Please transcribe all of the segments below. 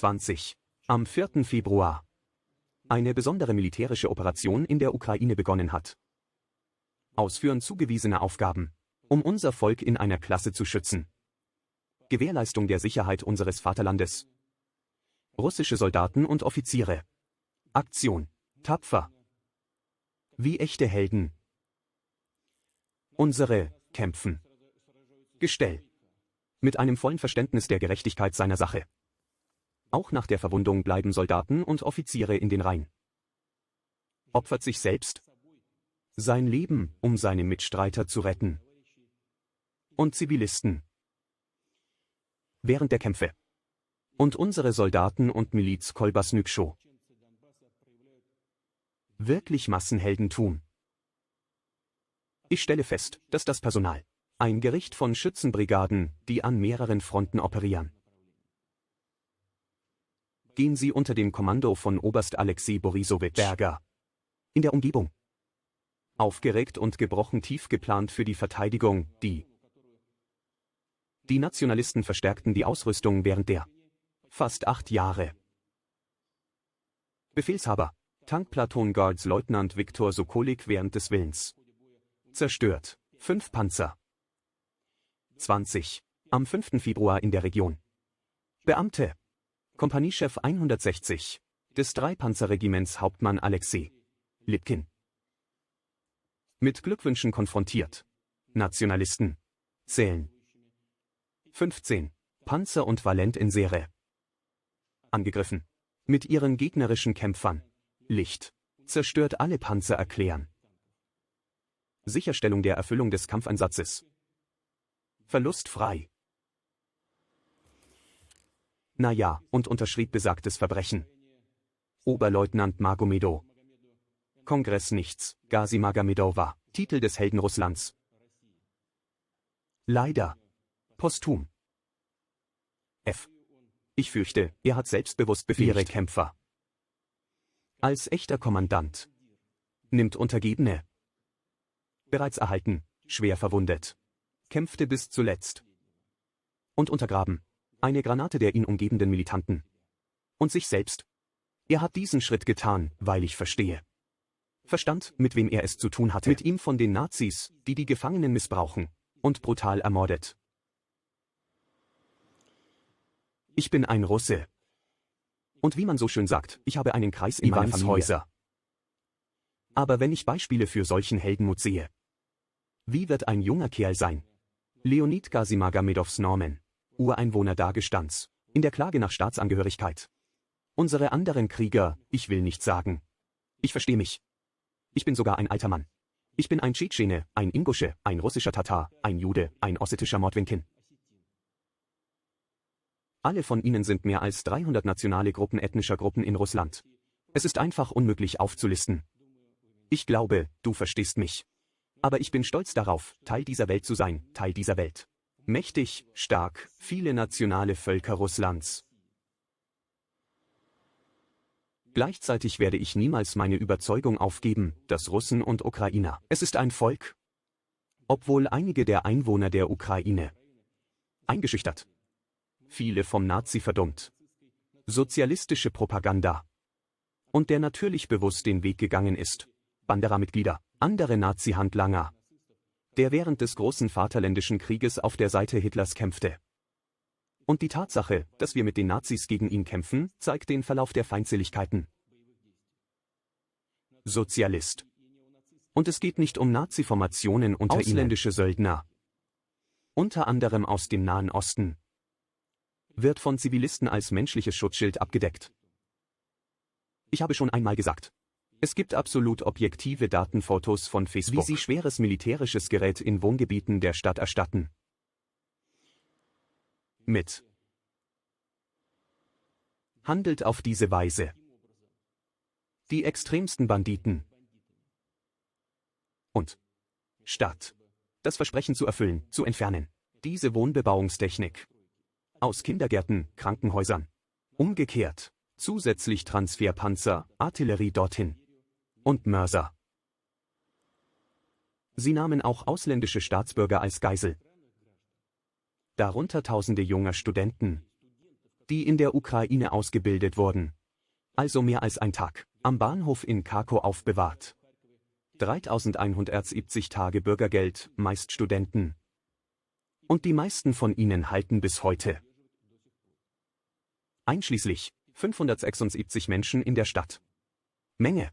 20. Am 4. Februar. Eine besondere militärische Operation in der Ukraine begonnen hat. Ausführen zugewiesener Aufgaben, um unser Volk in einer Klasse zu schützen. Gewährleistung der Sicherheit unseres Vaterlandes. Russische Soldaten und Offiziere. Aktion. Tapfer. Wie echte Helden. Unsere kämpfen. Gestell. Mit einem vollen Verständnis der Gerechtigkeit seiner Sache. Auch nach der Verwundung bleiben Soldaten und Offiziere in den Reihen. Opfert sich selbst sein Leben, um seine Mitstreiter zu retten. Und Zivilisten. Während der Kämpfe. Und unsere Soldaten und Miliz Kolbasnykscho. Wirklich Massenheldentum. Ich stelle fest, dass das Personal, ein Gericht von Schützenbrigaden, die an mehreren Fronten operieren. Gehen sie unter dem Kommando von Oberst Alexei Borisowitsch Berger. In der Umgebung. Aufgeregt und gebrochen tief geplant für die Verteidigung, Die Nationalisten verstärkten die Ausrüstung während der fast 8 Jahre. Befehlshaber, Tankplaton Guards Leutnant Viktor Sokolik während des Willens. Zerstört, 5 Panzer. 20. Am 5. Februar in der Region. Beamte. Kompaniechef 160 des 3-Panzerregiments Hauptmann Alexei Lipkin. Mit Glückwünschen konfrontiert. Nationalisten. Zählen. 15. Panzer und Valent in Serie. Angegriffen. Mit ihren gegnerischen Kämpfern. Licht. Zerstört alle Panzer erklären. Sicherstellung der Erfüllung des Kampfeinsatzes. Verlustfrei. Naja, und unterschrieb besagtes Verbrechen. Oberleutnant Magomedow. Kongress nichts, Gazi Magomedow, Titel des Helden Russlands. Leider. Posthum. F. Ich fürchte, er hat selbstbewusst Befehle Kämpfer. Als echter Kommandant. Nimmt Untergebene. Bereits erhalten, schwer verwundet. Kämpfte bis zuletzt. Und untergraben. Eine Granate der ihn umgebenden Militanten. Und sich selbst. Er hat diesen Schritt getan, weil ich verstehe. Verstand, mit wem er es zu tun hatte. Mit ihm von den Nazis, die die Gefangenen missbrauchen und brutal ermordet. Ich bin ein Russe. Und wie man so schön sagt, ich habe einen Kreis in meiner Familie. Aber wenn ich Beispiele für solchen Heldenmut sehe, wie wird ein junger Kerl sein? Leonid Gazimagomedows Norman, Ureinwohner Dagestans, in der Klage nach Staatsangehörigkeit. Unsere anderen Krieger, ich will nicht sagen. Ich verstehe mich. Ich bin sogar ein alter Mann. Ich bin ein Tschetschene, ein Ingusche, ein russischer Tatar, ein Jude, ein ossetischer Mordwinkin. Alle von ihnen sind mehr als 300 nationale Gruppen ethnischer Gruppen in Russland. Es ist einfach unmöglich aufzulisten. Ich glaube, du verstehst mich. Aber ich bin stolz darauf, Teil dieser Welt zu sein, Teil dieser Welt. Mächtig, stark, viele nationale Völker Russlands. Gleichzeitig werde ich niemals meine Überzeugung aufgeben, dass Russen und Ukrainer, es ist ein Volk. Obwohl einige der Einwohner der Ukraine eingeschüchtert, viele vom Nazi verdummt, sozialistische Propaganda und der natürlich bewusst den Weg gegangen ist, Bandera-Mitglieder, andere Nazi-Handlanger, der während des großen Vaterländischen Krieges auf der Seite Hitlers kämpfte. Und die Tatsache, dass wir mit den Nazis gegen ihn kämpfen, zeigt den Verlauf der Feindseligkeiten. Sozialist. Und es geht nicht um Nazi-Formationen unter ausländische Söldner. Unter anderem aus dem Nahen Osten. Wird von Zivilisten als menschliches Schutzschild abgedeckt. Ich habe schon einmal gesagt, es gibt absolut objektive Datenfotos von Facebook, wie sie schweres militärisches Gerät in Wohngebieten der Stadt erstatten. Mit. Handelt auf diese Weise. Die extremsten Banditen. Und. Statt. Das Versprechen zu erfüllen, zu entfernen. Diese Wohnbebauungstechnik. Aus Kindergärten, Krankenhäusern. Umgekehrt. Zusätzlich Transferpanzer, Artillerie dorthin. Und Mörser. Sie nahmen auch ausländische Staatsbürger als Geisel. Darunter Tausende junger Studenten, die in der Ukraine ausgebildet wurden. Also mehr als ein Tag. Am Bahnhof in Kharkov aufbewahrt. 3170 Tage Bürgergeld, meist Studenten. Und die meisten von ihnen halten bis heute. Einschließlich 576 Menschen in der Stadt. Menge.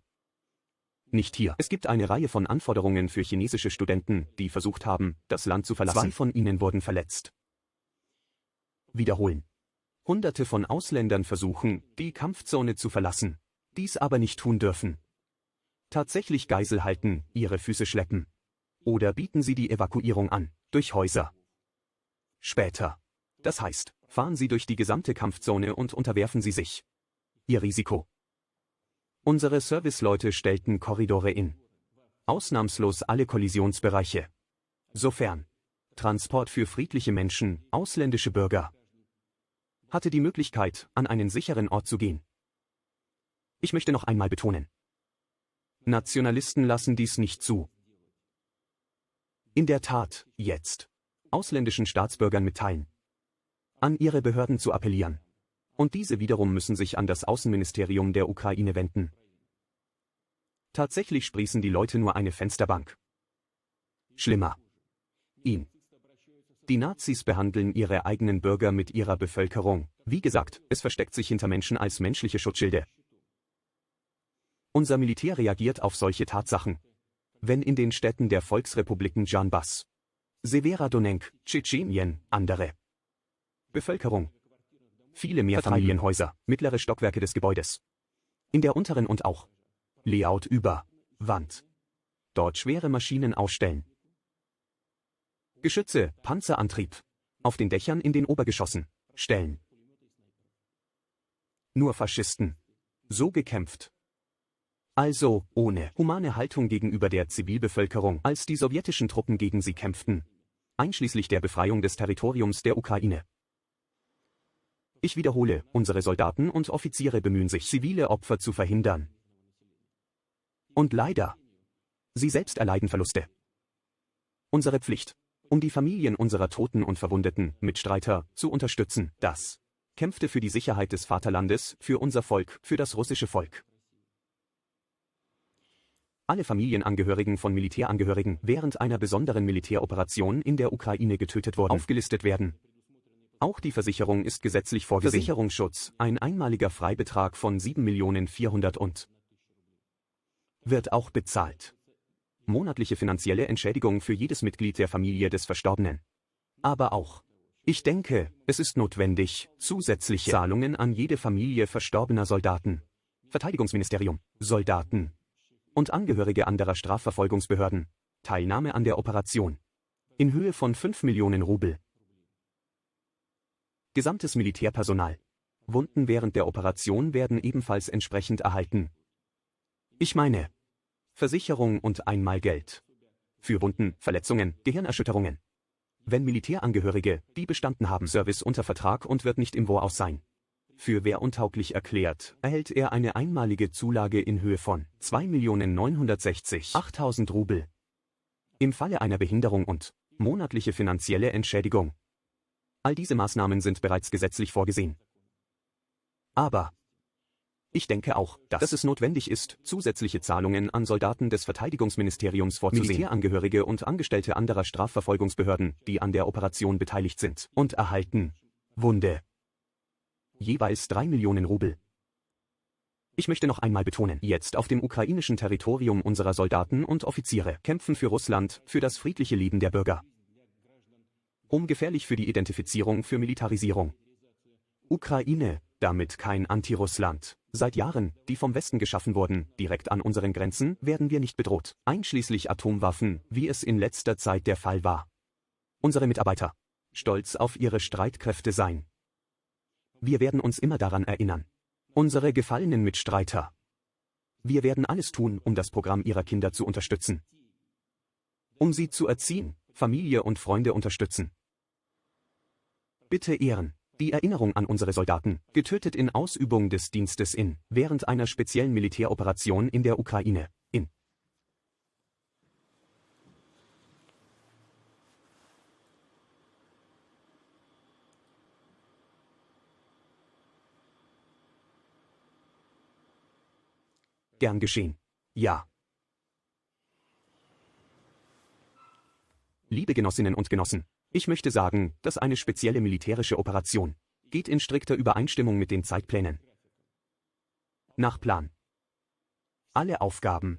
Nicht hier. Es gibt eine Reihe von Anforderungen für chinesische Studenten, die versucht haben, das Land zu verlassen. 2 von ihnen wurden verletzt. Wiederholen. Hunderte von Ausländern versuchen, die Kampfzone zu verlassen, dies aber nicht tun dürfen. Tatsächlich Geisel halten, ihre Füße schleppen. Oder bieten sie die Evakuierung an, durch Häuser. Später. Das heißt, fahren sie durch die gesamte Kampfzone und unterwerfen sie sich. Ihr Risiko. Unsere Serviceleute stellten Korridore in. Ausnahmslos alle Kollisionsbereiche. Sofern Transport für friedliche Menschen, ausländische Bürger, hatte die Möglichkeit, an einen sicheren Ort zu gehen. Ich möchte noch einmal betonen. Nationalisten lassen dies nicht zu. In der Tat, jetzt. Ausländischen Staatsbürgern mitteilen. An ihre Behörden zu appellieren. Und diese wiederum müssen sich an das Außenministerium der Ukraine wenden. Tatsächlich sprießen die Leute nur eine Fensterbank. Schlimmer. Ihn. Die Nazis behandeln ihre eigenen Bürger mit ihrer Bevölkerung. Wie gesagt, es versteckt sich hinter Menschen als menschliche Schutzschilde. Unser Militär reagiert auf solche Tatsachen. Wenn in den Städten der Volksrepubliken Donbass, Severodonetsk, Tschetschenien, andere Bevölkerung, viele Mehrfamilienhäuser, mittlere Stockwerke des Gebäudes, in der unteren und auch Layout über Wand, dort schwere Maschinen ausstellen, Geschütze, Panzerantrieb, auf den Dächern in den Obergeschossen, stellen. Nur Faschisten. So gekämpft. Also, ohne humane Haltung gegenüber der Zivilbevölkerung, als die sowjetischen Truppen gegen sie kämpften. Einschließlich der Befreiung des Territoriums der Ukraine. Ich wiederhole, unsere Soldaten und Offiziere bemühen sich, zivile Opfer zu verhindern. Und leider, sie selbst erleiden Verluste. Unsere Pflicht, um die Familien unserer Toten und Verwundeten, Mitstreiter, zu unterstützen, das kämpfte für die Sicherheit des Vaterlandes, für unser Volk, für das russische Volk. Alle Familienangehörigen von Militärangehörigen während einer besonderen Militäroperation in der Ukraine getötet wurden, aufgelistet werden. Auch die Versicherung ist gesetzlich vorgesehen. Versicherungsschutz, ein einmaliger Freibetrag von 7.400.000 und wird auch bezahlt. Monatliche finanzielle Entschädigung für jedes Mitglied der Familie des Verstorbenen. Aber auch, ich denke, es ist notwendig, zusätzliche Zahlungen an jede Familie verstorbener Soldaten, Verteidigungsministerium, Soldaten und Angehörige anderer Strafverfolgungsbehörden, Teilnahme an der Operation, in Höhe von 5 Millionen Rubel. Gesamtes Militärpersonal. Wunden während der Operation werden ebenfalls entsprechend erhalten. Ich meine, Versicherung und Einmalgeld. Für Wunden, Verletzungen, Gehirnerschütterungen. Wenn Militärangehörige, die bestanden haben, Service unter Vertrag und wird nicht im Wohnhaus sein, für wehruntauglich erklärt, erhält er eine einmalige Zulage in Höhe von 2.960.000 Rubel. Im Falle einer Behinderung und monatliche finanzielle Entschädigung. All diese Maßnahmen sind bereits gesetzlich vorgesehen. Aber ich denke auch, dass es notwendig ist, zusätzliche Zahlungen an Soldaten des Verteidigungsministeriums vorzusehen, Militärangehörige und Angestellte anderer Strafverfolgungsbehörden, die an der Operation beteiligt sind und erhalten Wunde. Jeweils 3 Millionen Rubel. Ich möchte noch einmal betonen, jetzt auf dem ukrainischen Territorium unserer Soldaten und Offiziere kämpfen für Russland, für das friedliche Leben der Bürger. Gefährlich für die Identifizierung, für Militarisierung. Ukraine, damit kein Anti-Russland. Seit Jahren, die vom Westen geschaffen wurden, direkt an unseren Grenzen, werden wir nicht bedroht, einschließlich Atomwaffen, wie es in letzter Zeit der Fall war. Unsere Mitarbeiter, stolz auf ihre Streitkräfte sein. Wir werden uns immer daran erinnern. Unsere gefallenen Mitstreiter. Wir werden alles tun, um das Programm ihrer Kinder zu unterstützen. Um sie zu erziehen, Familie und Freunde unterstützen. Bitte ehren die Erinnerung an unsere Soldaten, getötet in Ausübung des Dienstes während einer speziellen Militäroperation in der Ukraine. Gern geschehen. Ja. Liebe Genossinnen und Genossen, ich möchte sagen, dass eine spezielle militärische Operation geht in strikter Übereinstimmung mit den Zeitplänen. Nach Plan. Alle Aufgaben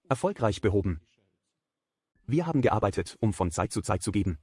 erfolgreich behoben. Wir haben gearbeitet, um von Zeit zu Zeit zu geben.